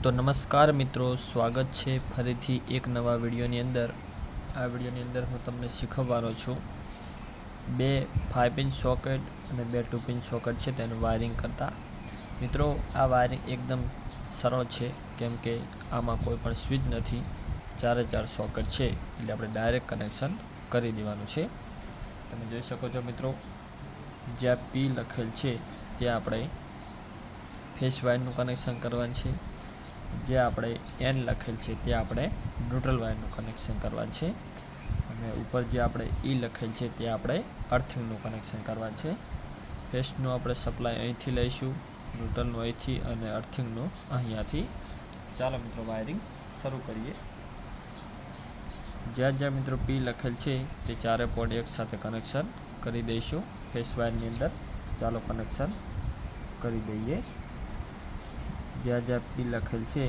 तो नमस्कार मित्रों, स्वागत है फरीथी एक नवा विडियोनी अंदर। आ विडियोनी अंदर हूँ तमने शीखववानो छूँ बे 5 पिन सॉकेट और 2 2 पिन सॉकेट है तेनु वायरिंग करता। मित्रों, आ वायरिंग एकदम सरल है केम के आमा कोईपण स्विच नहीं, 4 सॉकेट है एटले आपणे डायरेक्ट कनेक्शन करी देवानुं छे। तमे जोई शको छो मित्रों, ज्यां पी लखेल छे त्यां आपणे फेस वायरनुं कनेक्शन करवानुं छे, जे आपणे एन लखेल छे ते आपणे न्यूट्रल वायरनुं कनेक्शन करवानुं छे અને ઉપર જે આપણે ઈ લખેલ છે તે આપણે અર્થિંગનું કનેક્શન કરવાનું છે। ફેસનું આપણે સપ્લાય અહીંથી લઈશું, ન્યુટ્રલનું અહીંથી અને અર્થિંગનું અહીંયાથી। ચાલો મિત્રો વાયરિંગ શરૂ કરીએ। જ્યાં જ્યાં મિત્રો પી લખેલ છે તે ચારે પોર્ટ એક સાથે કનેક્શન કરી દઈશું ફેસ વાયરની અંદર। ચાલો કનેક્શન કરી દઈએ। જ્યાં જ્યાં પી લખેલ છે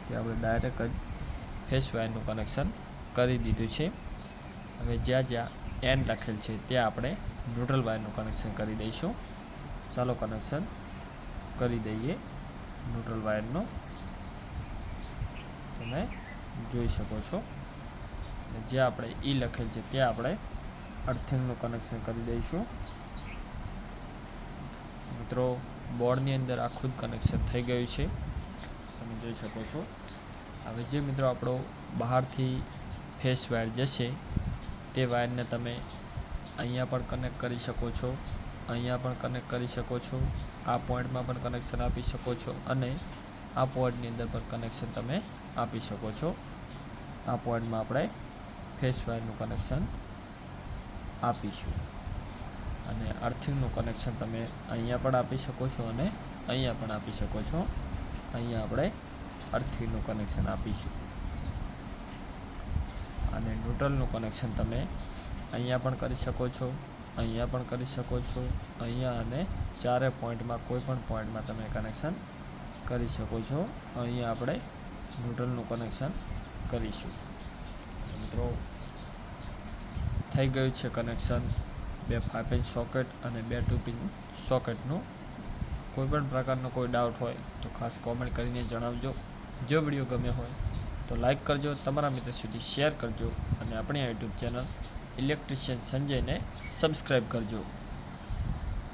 તે આપણે ડાયરેક્ટ જ ફેસ વાયરનું કનેક્શન કરી દીધું છે। હવે જ્યાં જ્યાં એન લખેલ છે ત્યાં આપણે ન્યુટ્રલ વાયરનું કનેક્શન કરી દઈશું। ચાલો કનેક્શન કરી દઈએ ન્યુટ્રલ વાયરનું, તમે જોઈ શકો છો। જ્યાં આપણે ઈ લખેલ છે ત્યાં આપણે અર્થિંગનું કનેક્શન કરી દઈશું। મિત્રો, બોર્ડની અંદર આખું જ કનેક્શન થઈ ગયું છે, તમે જોઈ શકો છો। હવે જે મિત્રો આપણો બહારથી ફેસ વાયર જશે તે વાયરને તમે અહીંયા પણ કનેક્ટ કરી શકો છો, અહીંયા પણ કનેક્ટ કરી શકો છો, આ પોઈન્ટમાં પણ કનેક્શન આપી શકો છો અને આ પોઈન્ટની અંદર પણ કનેક્શન તમે આપી શકો છો। આ પોઈન્ટમાં આપણે ફેસ વાયરનું કનેક્શન આપીશું અને અર્થિંગનું કનેક્શન તમે અહીંયા પણ આપી શકો છો અને અહીંયા પણ આપી શકો છો। અહીંયા આપણે અર્થિંગનું કનેક્શન આપીશું અને ન્યુટ્રલનું કનેક્શન તમે અહીંયા પણ કરી શકો છો, અહીંયા પણ કરી શકો છો, અહીંયા અને ચારે પોઈન્ટમાં કોઈ પણ પોઈન્ટમાં તમે કનેક્શન કરી શકો છો। અહીંયા આપણે ન્યુટ્રલનું કનેક્શન કરીશું। મિત્રો, થઈ ગયું છે કનેક્શન બે 5 પિન સોકેટ અને 2 2 પિન સોકેટનું। કોઈપણ પ્રકારનો કોઈ ડાઉટ હોય તો ખાસ કોમેન્ટ કરીને જણાવજો। જો વિડીયો ગમ્યો હોય તો લાઈક કરજો, તમારા મિત્રો સુધી શેર કરજો અને આપણી યુટ્યુબ ચેનલ ઇલેક્ટ્રિશિયન સંજયને સબસ્ક્રાઈબ કરજો।